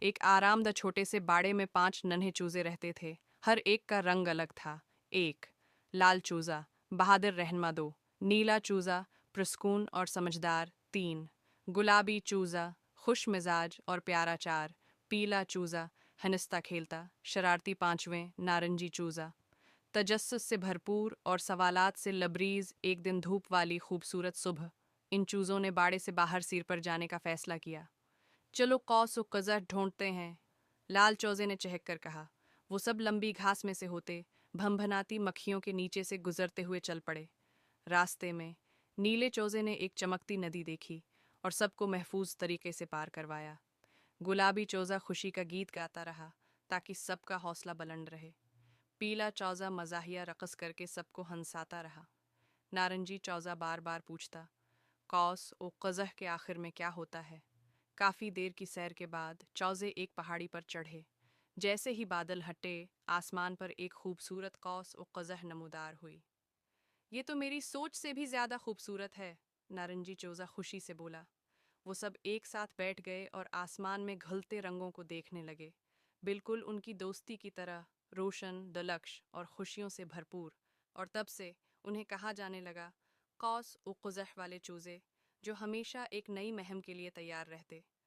एक आरामदा छोटे से बाड़े में 5 नन्हे चूजे रहते थे। हर एक का रंग अलग था। एक लाल चूजा, बहादुर रहनमा। दो नीला चूजा, प्रसकून और समझदार। तीन गुलाबी चूजा, खुश मिजाज और प्यारा। चार पीला चूजा, हंसता खेलता शरारती। पांचवें नारंगी चूजा, तजस्सुस से भरपूर और सवालात से लबरीज। एक दिन धूप वाली खूबसूरत सुबह इन चूजों ने बाड़े से बाहर सिर पर जाने का फैसला किया। चलो कौस व कज़ह ढूंढते हैं, लाल चौजे ने चहक कर कहा। वो सब लंबी घास में से होते भनभनाती मक्खियों के नीचे से गुजरते हुए चल पड़े। रास्ते में नीले चौजे ने एक चमकती नदी देखी और सबको महफूज तरीके से पार करवाया। गुलाबी चौजा खुशी का गीत गाता रहा ताकि सबका हौसला बुलंद रहे। पीला चौजा मज़ाहिया रक़स करके सबको हंसाता रहा। नारंगी चौजा बार बार पूछता, कौस ओ कज़ह के आखिर में क्या होता है। काफ़ी देर की सैर के बाद चौजे एक पहाड़ी पर चढ़े। जैसे ही बादल हटे, आसमान पर एक खूबसूरत कौस ओ कज़ह नमूदार हुई। ये तो मेरी सोच से भी ज़्यादा खूबसूरत है, नारंगी चौजा खुशी से बोला। वो सब एक साथ बैठ गए और आसमान में घुलते रंगों को देखने लगे, बिल्कुल उनकी दोस्ती की तरह, रोशन, दलक्ष और खुशियों से भरपूर। और तब से उन्हें कहा जाने लगा, कौस ओ कुज़ह वाले चूज़े, जो हमेशा एक नई महम के लिए तैयार रहते।